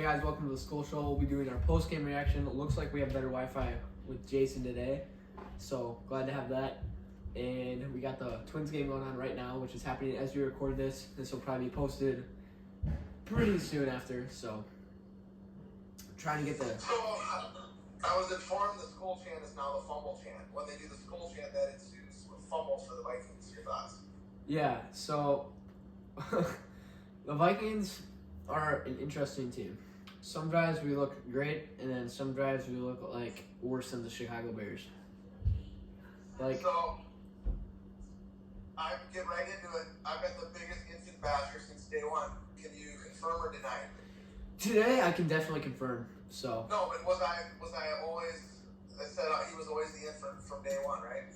Hey guys, welcome to the Skull Show. We'll be doing our post-game reaction. It looks like we have better Wi-Fi with Jason today, so glad to have that. And we got the Twins game going on right now, which is happening as we record this. This will probably be posted pretty soon after, so trying to get the... So, I was informed the Skull chant is now the fumble chant. When they do the Skull chant, that ensues with fumbles for the Vikings. Your thoughts? Yeah, so the Vikings are an interesting team. Some drives we look great, and then some drives we look like worse than the Chicago Bears. So, I get right into it. I've been the biggest infant basher since day one. Can you confirm or deny it? Today, I can definitely confirm. So no, but was I always? I said he was always the infant from day one, right?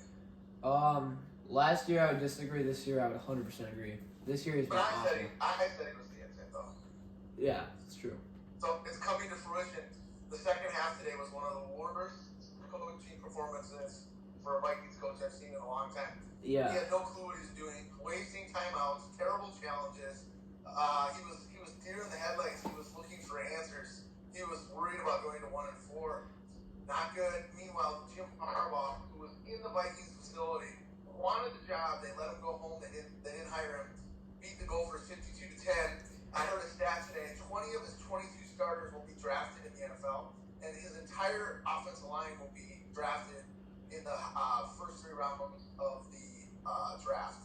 Last year I would disagree. This year I would 100% agree. This year he's been awful. I said he was the infant, though. Yeah, it's true. So it's coming to fruition. The second half today was one of the worst coaching performances for a Vikings coach I've seen in a long time. Yeah. He had no clue what he was doing, wasting timeouts, terrible challenges. He was deer in the headlights. He was looking for answers. He was worried about going to 1-4. Not good. Meanwhile, Jim Harbaugh, who was in the Vikings facility, wanted the job. They let him go home. They didn't hire him. Beat the Gophers 52-10. I heard a stat today. 20 of his 22 starters will be drafted in the NFL, and his entire offensive line will be drafted in the first 3 rounds of the draft.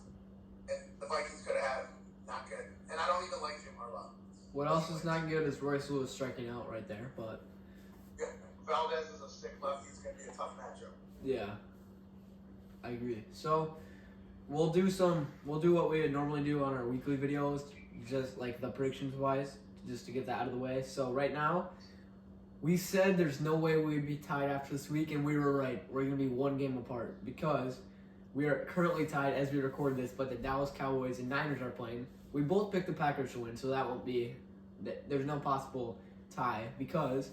And the Vikings could have had him. Not good. And I don't even like Jim Harbaugh. What else is not good is Royce Lewis striking out right there, but yeah, Valdez is a sick lefty. It's going to be a tough matchup. Yeah, I agree. So we'll do what we would normally do on our weekly videos, just like the predictions wise, just to get that out of the way. So right now, we said there's no way we'd be tied after this week, and we were right. We're going to be 1 game apart because we are currently tied as we record this, but the Dallas Cowboys and Niners are playing. We both picked the Packers to win, so that won't be, there's no possible tie, because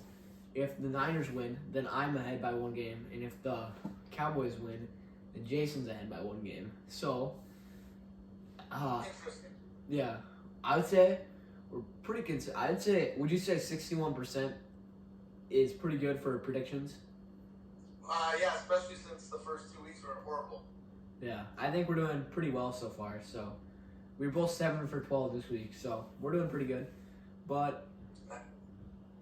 if the Niners win, then I'm ahead by 1 game, and if the Cowboys win, then Jason's ahead by 1 game. So, Interesting. yeah, I would say we're pretty would you say 61% is pretty good for predictions? Yeah, especially since the first 2 weeks were horrible. Yeah, I think we're doing pretty well so far, so. We were both 7 for 12 this week, so we're doing pretty good. But,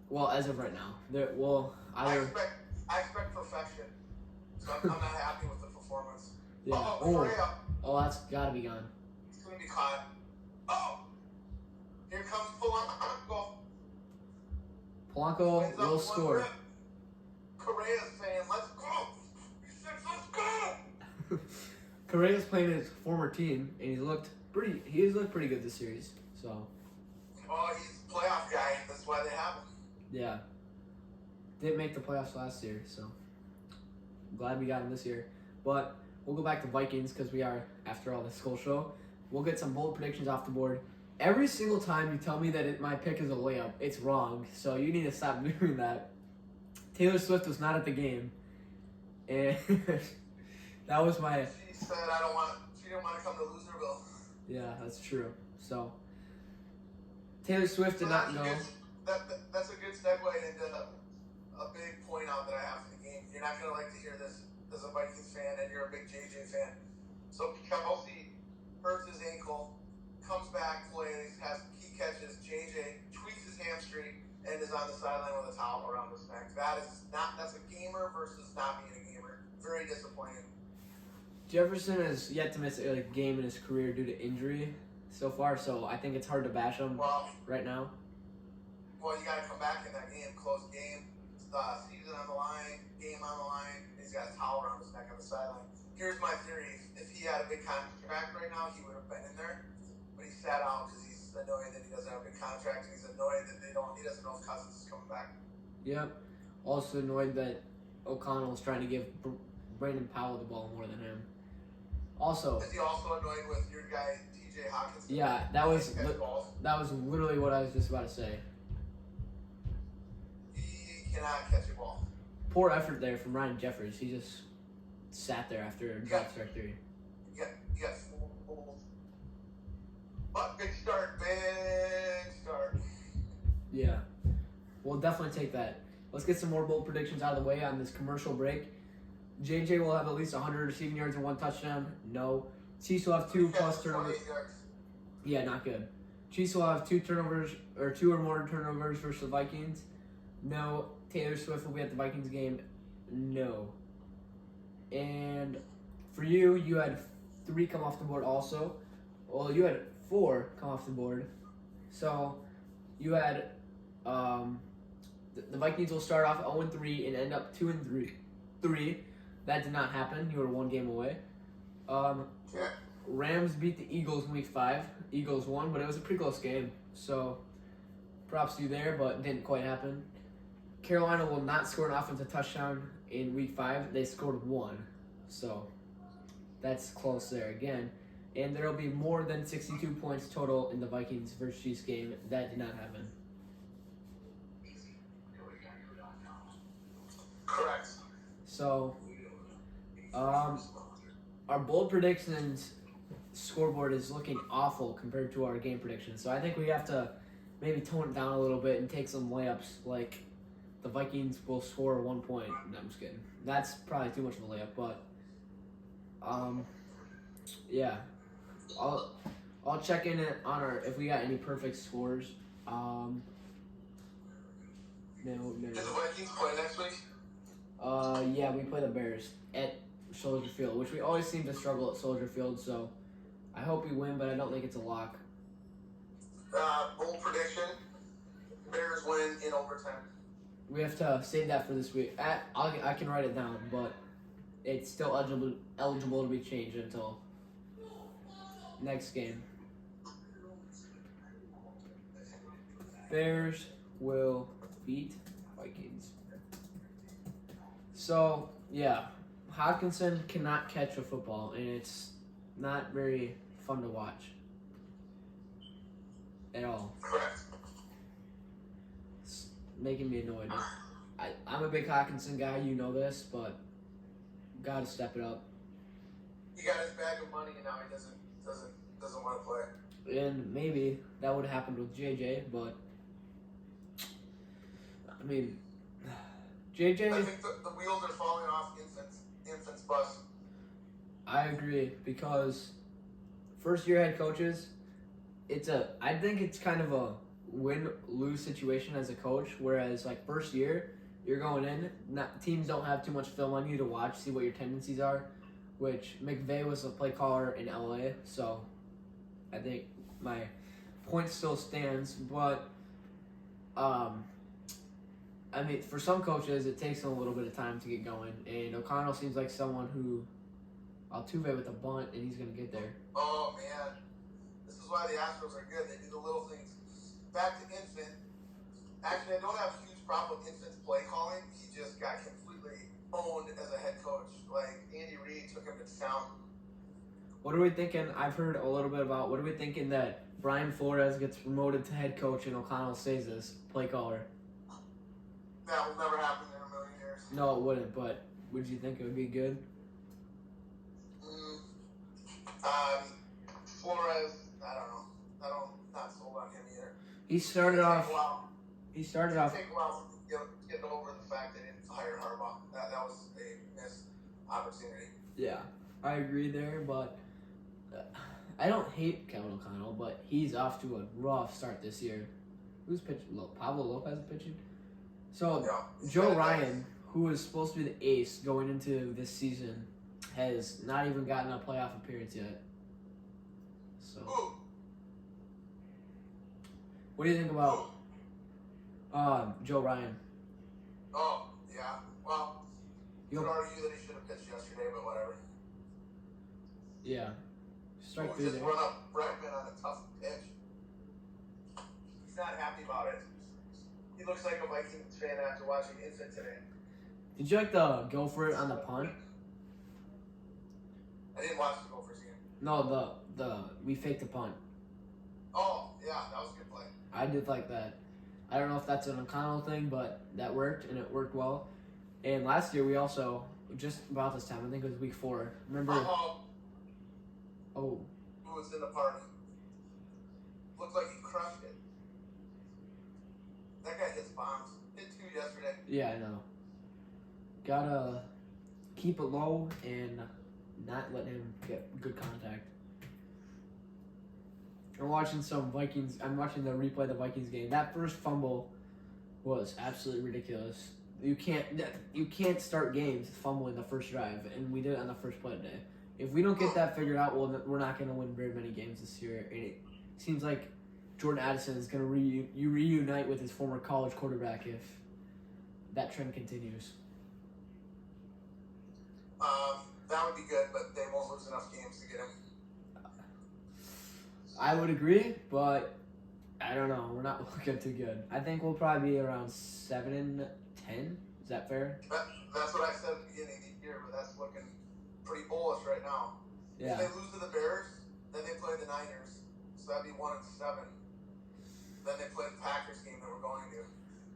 well, as of right now, I expect perfection. So I'm not happy with the performance. Yeah. Oh, that's got to be gone. It's going to be caught. Oh, here comes Polanco. Polanco will score. Correa's saying, "Let's go." He said, "Let's go." Correa's playing his former team, and he has looked pretty good this series. So. Oh, he's a playoff guy. That's why they have him. Yeah. Didn't make the playoffs last year, so I'm glad we got him this year. But we'll go back to Vikings because we are, after all, the Skull Show. We'll get some bold predictions off the board. Every single time you tell me that my pick is a layup, it's wrong. So you need to stop doing that. Taylor Swift was not at the game, and that was my. She said, she didn't want to come to Loserville. Yeah, that's true. So, Taylor Swift did not go. That's a good segue into a big point out that I have for the game. You're not going to like to hear this as a Vikings fan, and you're a big JJ fan. So, Kelsey hurts his ankle, comes back, plays, has key catches. JJ tweaks his hamstring and is on the sideline with a towel around his neck. That's a gamer versus not being a gamer. Very disappointing. Jefferson has yet to miss a game in his career due to injury so far, so I think it's hard to bash him right now. Well, you got to come back in that game, close game, season on the line, game on the line. He's got a towel around his neck on the sideline. Here's my theory. If he had a big contract right now, he would have been in there. But he sat out because he's annoyed that he doesn't have a big contract, and he's annoyed that he doesn't know if Cousins is coming back. Yep. Also annoyed that O'Connell's trying to give Brandon Powell the ball more than him. Also, is he also annoyed with your guy TJ Hawkins? Yeah, that was literally what I was just about to say. He cannot catch a ball. Poor effort there from Ryan Jeffers. He just sat there after a drop strike 3. Yes. But big start. Yeah. we'll definitely take that. Let's get some more bold predictions out of the way on this commercial break. JJ will have at least 100 receiving yards and 1 touchdown. No. Chiefs will have 2 plus turnovers. Yeah, not good. Chiefs will have 2 turnovers or 2 or more turnovers versus the Vikings. No. Taylor Swift will be at the Vikings game. No. And for you, you had 3 come off the board also. Well, you had 4 come off the board. So you had the Vikings will start off 0-3 and end up 2-3. That did not happen. You were 1 game away. Rams beat the Eagles in week 5. Eagles won, but it was a pretty close game. So props to you there, but didn't quite happen. Carolina will not score an offensive touchdown in week 5. They scored 1. So that's close there again. And there will be more than 62 points total in the Vikings versus Chiefs game. That did not happen. Correct. So, our bold predictions scoreboard is looking awful compared to our game predictions. So I think we have to maybe tone it down a little bit and take some layups. Like the Vikings will score 1 point. No, I'm just kidding. That's probably too much of a layup, but yeah. I'll check in on our if we got any perfect scores. No. Do the Vikings play next week? Yeah, we play the Bears at Soldier Field, which we always seem to struggle at Soldier Field. So I hope we win, but I don't think it's a lock. Bold prediction: Bears win in overtime. We have to save that for this week. I can write it down, but it's still eligible to be changed until next game. Bears will beat Vikings. So, yeah. Hawkinson cannot catch a football, and it's not very fun to watch. At all. Correct. It's making me annoyed. I'm a big Hawkinson guy, you know this, but gotta step it up. He got his bag of money, and now he doesn't want to play. And maybe that would have happened with JJ, but I mean, JJ. I think the wheels are falling off infant's bus. I agree because first year head coaches, I think it's kind of a win-lose situation as a coach. Whereas like first year, you're going in, teams don't have too much film on you to watch, see what your tendencies are. Which McVay was a play caller in LA, so I think my point still stands. But I mean, for some coaches, it takes them a little bit of time to get going. And O'Connell seems like someone who Altuve with a bunt, and he's gonna get there. Oh man, this is why the Astros are good. They do the little things. Back to Infant. Actually, I don't have a huge problem with Infant's play calling. He just got completely owned as a head coach. Like Andy Reid took him to town. What are we thinking? I've heard a little bit about. What are we thinking that Brian Flores gets promoted to head coach and O'Connell stays as play caller? That will never happen in a million years. No, it wouldn't. But would you think it would be good? Flores, I don't know. Not sold on him either. He started off. It take a while to get over the fact they didn't hire Harbaugh. That was a missed opportunity. Yeah, I agree there, but I don't hate Kevin O'Connell, but he's off to a rough start this year. Who's pitching? Pablo Lopez pitching? So, Yeah, Joe Ryan, who was supposed to be the ace going into this season, has not even gotten a playoff appearance yet. So, what do you think about Joe Ryan? Oh, yeah. Well, you could You'll- argue that he should have pitched yesterday, but whatever. Yeah. Strike We'll through just there. run up Bregman on a tough pitch. He's not happy about it. He looks like a Vikings fan after watching Infant today. Did you like the go for it on the punt? I didn't watch the Gophers game. No, we faked the punt. Oh, yeah, that was a good play. I did like that. I don't know if that's an O'Connell thing, but that worked, and it worked well. And last year, we also, just about this time, I think it was week 4. Remember? Uh-oh. Oh. Who was in the party? Looked like he crushed it. That guy hits bombs. Hit 2 yesterday. Yeah, I know. Gotta keep it low and not let him get good contact. I'm watching the replay of the Vikings game. That first fumble was absolutely ridiculous. You can't start games fumbling the first drive, and we did it on the first play today. If we don't get that figured out, well, we're not going to win very many games this year. And it seems like Jordan Addison is going to reunite with his former college quarterback if that trend continues. That would be good, but they won't lose enough games to get him. I would agree, but I don't know. We're not looking too good. I think we'll probably be around 7-10. Is that fair? That's what I said at the beginning of the year, but that's looking pretty bullish right now. Yeah. If they lose to the Bears, then they play the Niners, so that'd be 1-7. Then they play the Packers game that we're going to.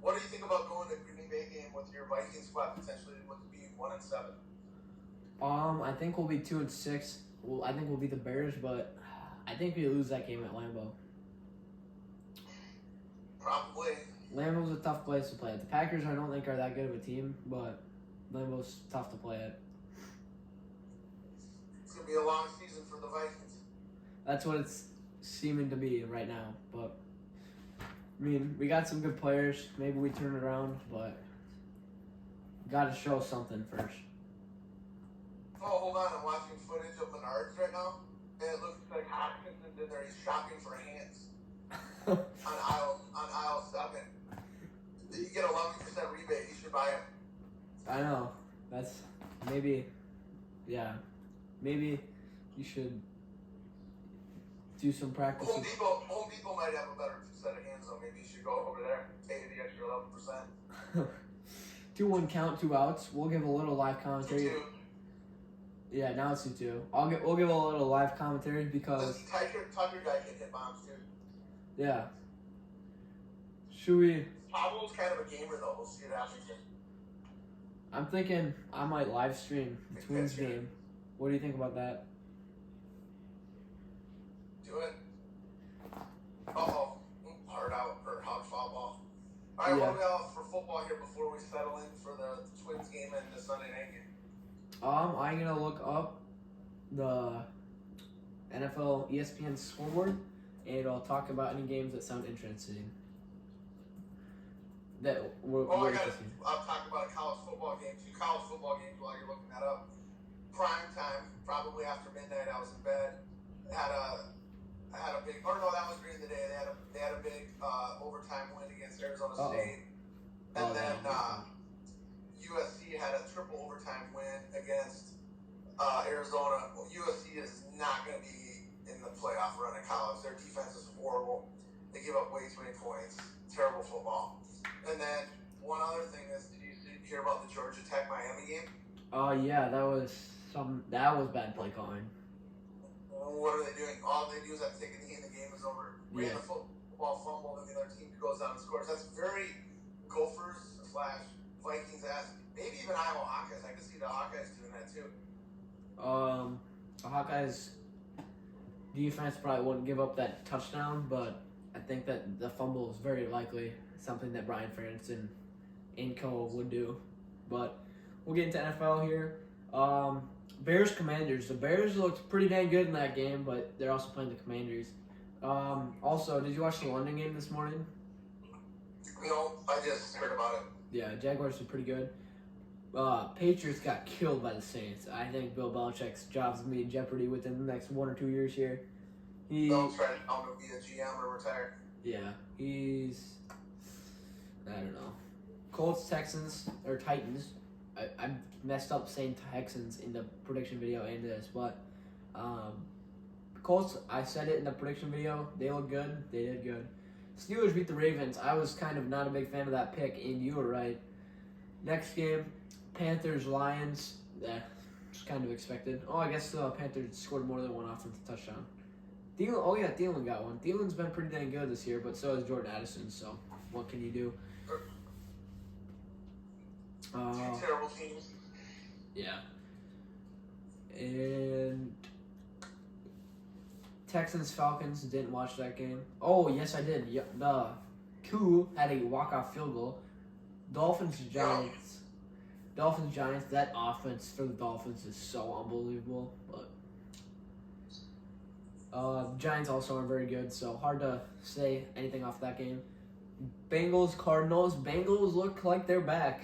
What do you think about going to Green Bay game with your Vikings squad potentially being 1-7? I think we'll be 2-6. Well, I think we'll beat the Bears, but I think we lose that game at Lambeau. Probably. Lambeau's a tough place to play. The Packers, I don't think, are that good of a team, but Lambeau's tough to play at. It's going to be a long season for the Vikings. That's what it's seeming to be right now. But, I mean, we got some good players. Maybe we turn it around, but got to show something first. Oh, hold on. I'm watching footage of Menards right now, and it looks like Hopkinson's in there. He's shopping for hands on aisle 7. You get 11% rebate. You should buy him. I know. That's maybe you should do some practice. Home Depot might have a better set of hands, though. Maybe you should go over there and pay the extra 11%. 2-1 count, 2 outs. We'll give a little live commentary. 2-2. Yeah, now it's 2-2. We'll give a little live commentary because Tucker guy can hit bombs too. Yeah. Should we? Pablo's kind of a gamer though. We'll see what happens. I'm thinking I might live stream the Twins game. What do you think about that? Do it. Hard out or hard foul ball. All right, what do we have for football here before we settle in for the Twins game and the Sunday night game? I'm gonna look up the NFL ESPN scoreboard, and I'll talk about any games that sound interesting. I'll talk about a college football game. 2 college football games while you're looking that up. Prime time, probably after midnight. I was in bed. Had a big. Or no, that was during the day. They had a big overtime win against Arizona State, and then USC had a triple overtime win against Arizona. Well, USC is not going to be in the playoff run in college. Their defense is horrible. They give up way too many points. Terrible football. And then one other thing is, did you hear about the Georgia Tech Miami game? Yeah, that was bad play calling. What are they doing? All they do is have to take a knee and the game is over. Ran the football fumble and the other team goes down and scores. That's very Gophers/Vikings-esque. Maybe even Iowa Hawkeyes. I can see the Hawkeyes doing that too. The Hawkeyes defense probably wouldn't give up that touchdown, but I think that the fumble is very likely something that Brian Ferentz and co would do. But we'll get into NFL here. Bears Commanders. The Bears looked pretty dang good in that game, but they're also playing the Commanders. Also, did you watch the London game this morning? No, I just heard about it. Yeah, Jaguars are pretty good. Patriots got killed by the Saints. I think Bill Belichick's job's going to be in jeopardy within the next 1 or 2 years here. They'll try to be a GM or retire. Yeah, I don't know. Colts, Texans, or Titans. I messed up saying Texans in the prediction video and this, but Colts, I said it in the prediction video. They look good. They did good. Steelers beat the Ravens. I was kind of not a big fan of that pick, and you were right. Next game, Panthers, Lions. It's kind of expected. I guess the Panthers scored more than one offensive touchdown. Thielen got one. Thielen's been pretty dang good this year, but so has Jordan Addison, so what can you do? 2 terrible teams. Yeah. And Texans, Falcons, didn't watch that game. Oh, yes, I did. The 2 had a walk-off field goal. Dolphins-Giants. Dolphins-Giants, that offense for the Dolphins is so unbelievable. But Giants also aren't very good, so hard to say anything off that game. Bengals-Cardinals. Bengals look like they're back.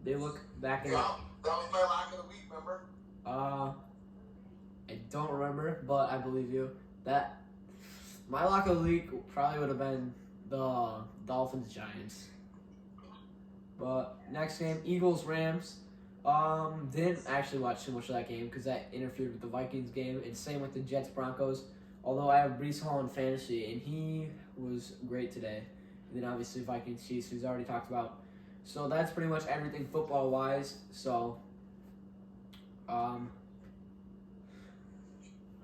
They look back in Yeah, that was my lock of the week, remember? I don't remember, but I believe you. That my lock of the week probably would have been the Dolphins-Giants. But next game, Eagles-Rams. Didn't actually watch too much of that game because that interfered with the Vikings game, and same with the Jets-Broncos. Although I have Breece Hall in fantasy, and he was great today. And then obviously Vikings-Chiefs, who's already talked about. So that's pretty much everything football-wise. So,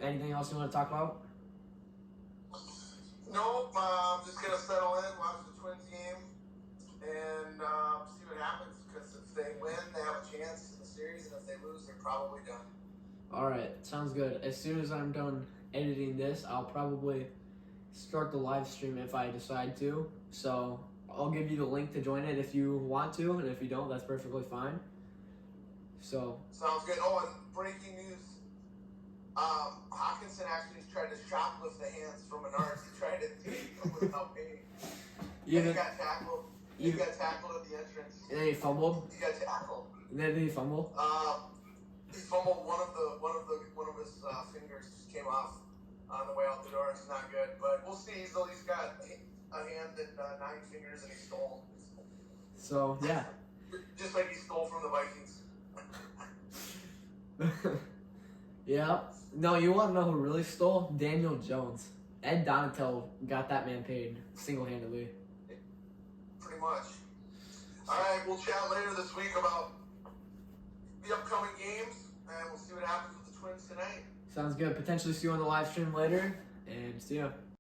anything else you want to talk about? Nope, I'm just going to settle in, watch the Twins game, and see what happens. Because if they win, they have a chance in the series, and if they lose, they're probably done. All right, sounds good. As soon as I'm done editing this, I'll probably start the live stream if I decide to. So I'll give you the link to join it if you want to, and if you don't, that's perfectly fine. So Sounds good. Oh, and breaking news. Hawkinson actually tried to shoplift the hands from Menards. He tried to take them without paying. He got tackled. He got tackled at the entrance. And then he fumbled. He got tackled. And then did he fumble? He fumbled one of his fingers just came off on the way out the door. It's not good, but we'll see. He's got a hand and 9 fingers, and he stole. So yeah. Just like he stole from the Vikings. Yeah. No, you want to know who really stole? Daniel Jones. Ed Donatello got that man paid single-handedly. Pretty much. All right, we'll chat later this week about the upcoming games, and we'll see what happens with the Twins tonight. Sounds good. Potentially see you on the live stream later, and see ya.